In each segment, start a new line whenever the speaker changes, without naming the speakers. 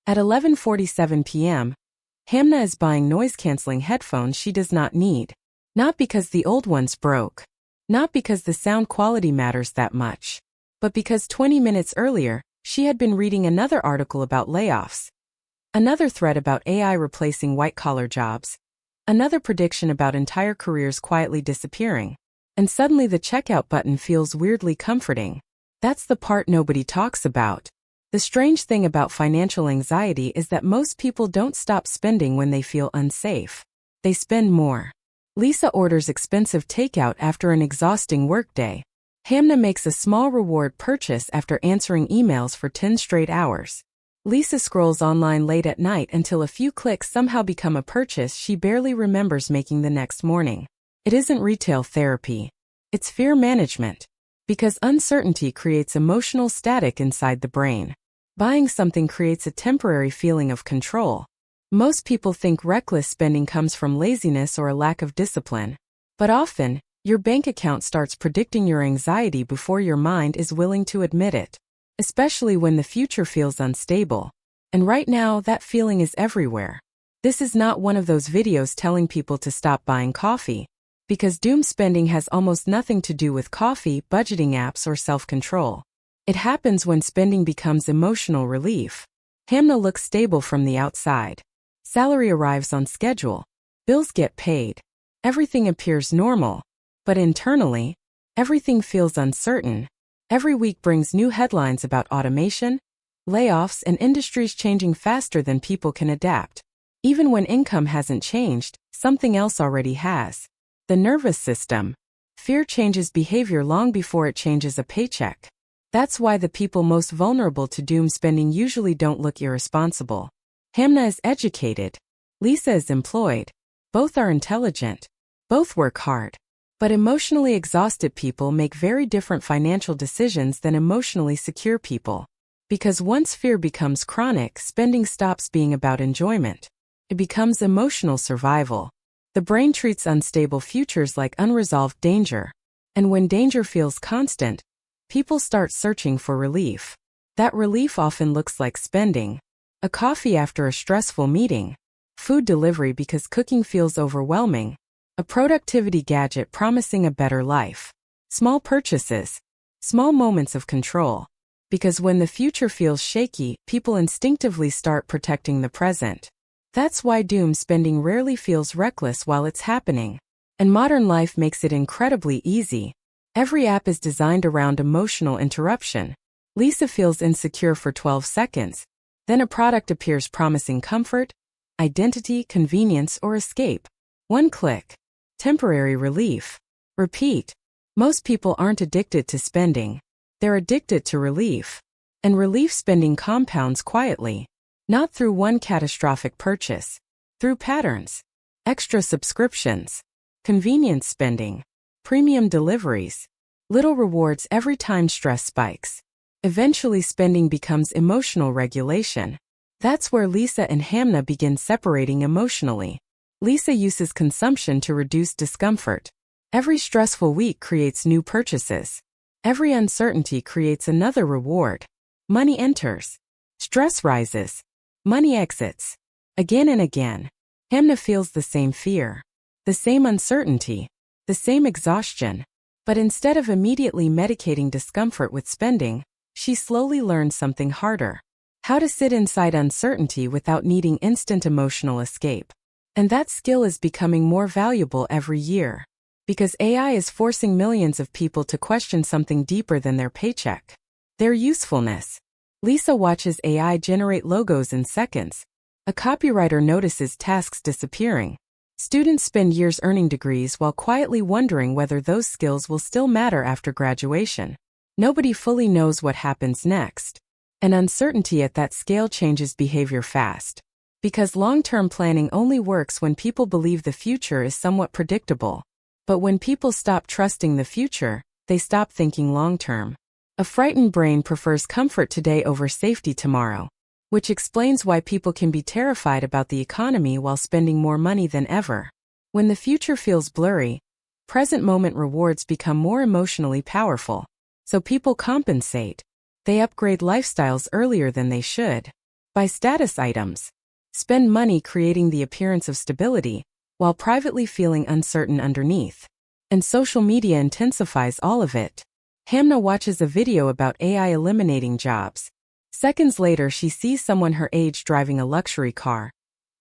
At 11:47 p.m., Hamna is buying noise-canceling headphones she does not need. Not because the old ones broke. Not because the sound quality matters that much. But because 20 minutes earlier, she had been reading another article about layoffs. Another thread about AI replacing white-collar jobs. Another prediction about entire careers quietly disappearing. And suddenly the checkout button feels weirdly comforting. That's the part nobody talks about. The strange thing about financial anxiety is that most people don't stop spending when they feel unsafe. They spend more. Lisa orders expensive takeout after an exhausting workday. Hamna makes a small reward purchase after answering emails for 10 straight hours. Lisa scrolls online late at night until a few clicks somehow become a purchase she barely remembers making the next morning. It isn't retail therapy. It's fear management. Because uncertainty creates emotional static inside the brain. Buying something creates a temporary feeling of control. Most people think reckless spending comes from laziness or a lack of discipline. But often, your bank account starts predicting your anxiety before your mind is willing to admit it. Especially when the future feels unstable. And right now, that feeling is everywhere. This is not one of those videos telling people to stop buying coffee. Because doom spending has almost nothing to do with coffee, budgeting apps, or self-control. It happens when spending becomes emotional relief. Hamna looks stable from the outside. Salary arrives on schedule. Bills get paid. Everything appears normal. But internally, everything feels uncertain. Every week brings new headlines about automation, layoffs, and industries changing faster than people can adapt. Even when income hasn't changed, something else already has. The nervous system. Fear changes behavior long before it changes a paycheck. That's why the people most vulnerable to doom spending usually don't look irresponsible. Hamna is educated. Lisa is employed. Both are intelligent. Both work hard. But emotionally exhausted people make very different financial decisions than emotionally secure people. Because once fear becomes chronic, spending stops being about enjoyment. It becomes emotional survival. The brain treats unstable futures like unresolved danger. And when danger feels constant, people start searching for relief. That relief often looks like spending. A coffee after a stressful meeting. Food delivery because cooking feels overwhelming. A productivity gadget promising a better life. Small purchases. Small moments of control. Because when the future feels shaky, people instinctively start protecting the present. That's why doom spending rarely feels reckless while it's happening. And modern life makes it incredibly easy. Every app is designed around emotional interruption. Lisa feels insecure for 12 seconds. Then a product appears promising comfort, identity, convenience, or escape. One click. Temporary relief. Repeat. Most people aren't addicted to spending. They're addicted to relief. And relief spending compounds quietly. Not through one catastrophic purchase. Through patterns. Extra subscriptions. Convenience spending. Premium deliveries. Little rewards every time stress spikes. Eventually spending becomes emotional regulation. That's where Lisa and Hamna begin separating emotionally. Lisa uses consumption to reduce discomfort. Every stressful week creates new purchases. Every uncertainty creates another reward. Money enters. Stress rises. Money exits. Again and again. Hamna feels the same fear. The same uncertainty. The same exhaustion. But instead of immediately medicating discomfort with spending, she slowly learns something harder. How to sit inside uncertainty without needing instant emotional escape. And that skill is becoming more valuable every year. Because AI is forcing millions of people to question something deeper than their paycheck. Their usefulness. Lisa watches AI generate logos in seconds. A copywriter notices tasks disappearing. Students spend years earning degrees while quietly wondering whether those skills will still matter after graduation. Nobody fully knows what happens next. And uncertainty at that scale changes behavior fast. Because long-term planning only works when people believe the future is somewhat predictable. But when people stop trusting the future, they stop thinking long-term. A frightened brain prefers comfort today over safety tomorrow. Which explains why people can be terrified about the economy while spending more money than ever. When the future feels blurry, present moment rewards become more emotionally powerful. So people compensate. They upgrade lifestyles earlier than they should. Buy status items. Spend money creating the appearance of stability, while privately feeling uncertain underneath. And social media intensifies all of it. Hamna watches a video about AI eliminating jobs. Seconds later, she sees someone her age driving a luxury car,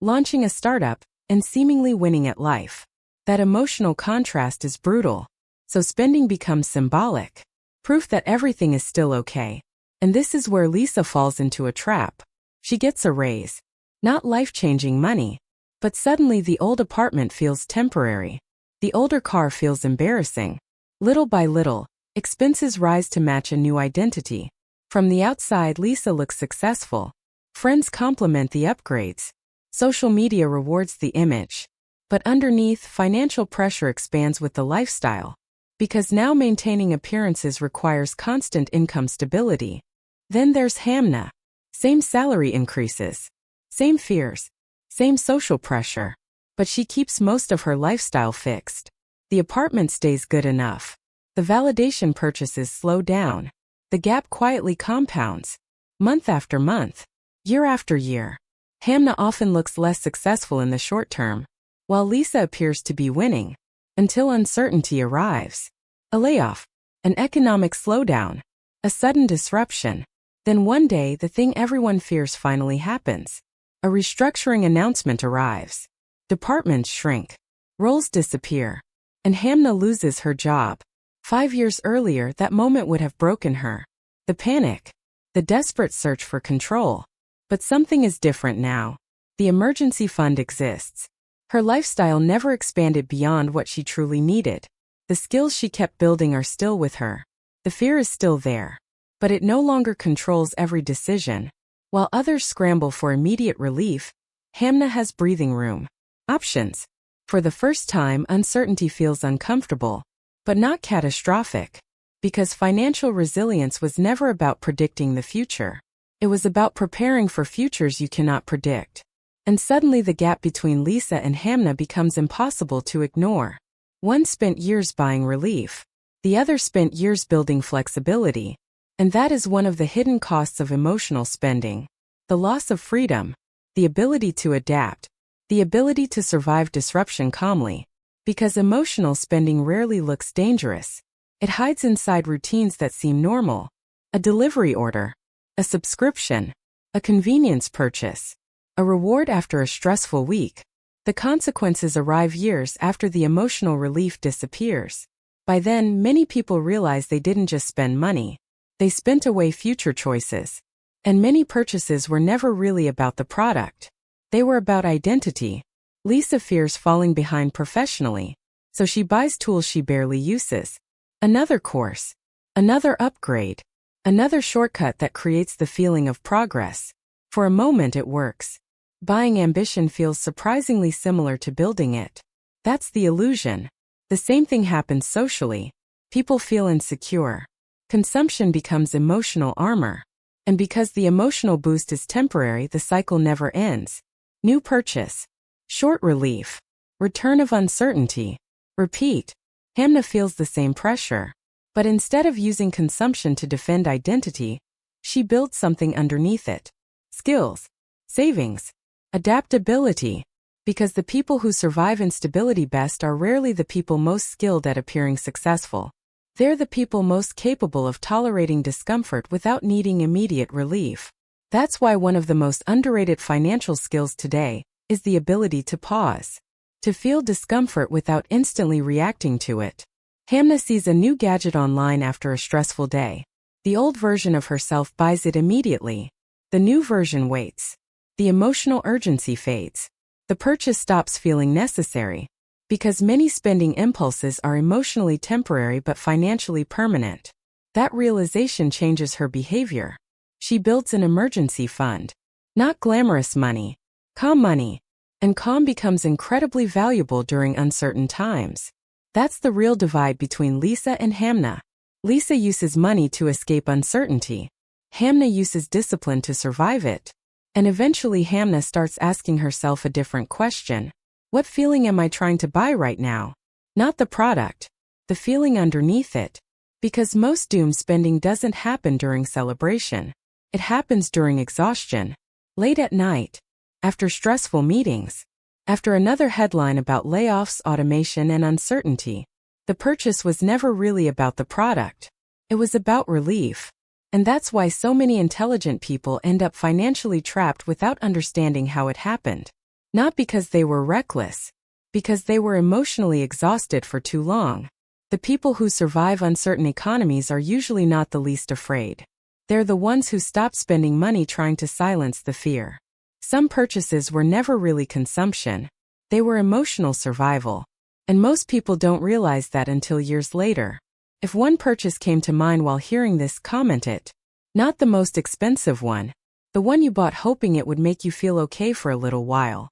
launching a startup, and seemingly winning at life. That emotional contrast is brutal. So spending becomes symbolic. Proof that everything is still okay. And this is where Lisa falls into a trap. She gets a raise. Not life-changing money. But suddenly the old apartment feels temporary. The older car feels embarrassing. Little by little, expenses rise to match a new identity. From the outside, Lisa looks successful. Friends compliment the upgrades. Social media rewards the image. But underneath, financial pressure expands with the lifestyle. Because now maintaining appearances requires constant income stability. Then there's Hamna. Same salary increases. Same fears. Same social pressure. But she keeps most of her lifestyle fixed. The apartment stays good enough. The validation purchases slow down. The gap quietly compounds. Month after month. Year after year. Hamna often looks less successful in the short term, while Lisa appears to be winning. Until uncertainty arrives. A layoff. An economic slowdown. A sudden disruption. Then one day the thing everyone fears finally happens. A restructuring announcement arrives. Departments shrink. Roles disappear. And Hamna loses her job. 5 years earlier, that moment would have broken her. The panic. The desperate search for control. But something is different now. The emergency fund exists. Her lifestyle never expanded beyond what she truly needed. The skills she kept building are still with her. The fear is still there. But it no longer controls every decision. While others scramble for immediate relief, Hamna has breathing room. Options. For the first time, uncertainty feels uncomfortable, but not catastrophic. Because financial resilience was never about predicting the future. It was about preparing for futures you cannot predict. And suddenly the gap between Lisa and Hamna becomes impossible to ignore. One spent years buying relief. The other spent years building flexibility. And that is one of the hidden costs of emotional spending. The loss of freedom. The ability to adapt. The ability to survive disruption calmly. Because emotional spending rarely looks dangerous. It hides inside routines that seem normal. A delivery order. A subscription. A convenience purchase. A reward after a stressful week. The consequences arrive years after the emotional relief disappears. By then, many people realize they didn't just spend money. They spent away future choices. And many purchases were never really about the product. They were about identity. Lisa fears falling behind professionally, so she buys tools she barely uses. Another course. Another upgrade. Another shortcut that creates the feeling of progress. For a moment it works. Buying ambition feels surprisingly similar to building it. That's the illusion. The same thing happens socially. People feel insecure. Consumption becomes emotional armor. And because the emotional boost is temporary, the cycle never ends. New purchase. Short relief. Return of uncertainty. Repeat. Hamna feels the same pressure. But instead of using consumption to defend identity, she builds something underneath it. Skills. Savings. Adaptability. Because the people who survive instability best are rarely the people most skilled at appearing successful. They're the people most capable of tolerating discomfort without needing immediate relief. That's why one of the most underrated financial skills today is the ability to pause. To feel discomfort without instantly reacting to it. Hamna sees a new gadget online after a stressful day. The old version of herself buys it immediately. The new version waits. The emotional urgency fades. The purchase stops feeling necessary. Because many spending impulses are emotionally temporary but financially permanent. That realization changes her behavior. She builds an emergency fund. Not glamorous money. Calm money. And calm becomes incredibly valuable during uncertain times. That's the real divide between Lisa and Hamna. Lisa uses money to escape uncertainty. Hamna uses discipline to survive it. And eventually Hamna starts asking herself a different question. What feeling am I trying to buy right now? Not the product. The feeling underneath it. Because most doom spending doesn't happen during celebration. It happens during exhaustion. Late at night, after stressful meetings, after another headline about layoffs, automation, and uncertainty, the purchase was never really about the product. It was about relief. And that's why so many intelligent people end up financially trapped without understanding how it happened. Not because they were reckless, because they were emotionally exhausted for too long. The people who survive uncertain economies are usually not the least afraid. They're the ones who stop spending money trying to silence the fear. Some purchases were never really consumption. They were emotional survival. And most people don't realize that until years later. If one purchase came to mind while hearing this, comment it. Not the most expensive one. The one you bought hoping it would make you feel okay for a little while.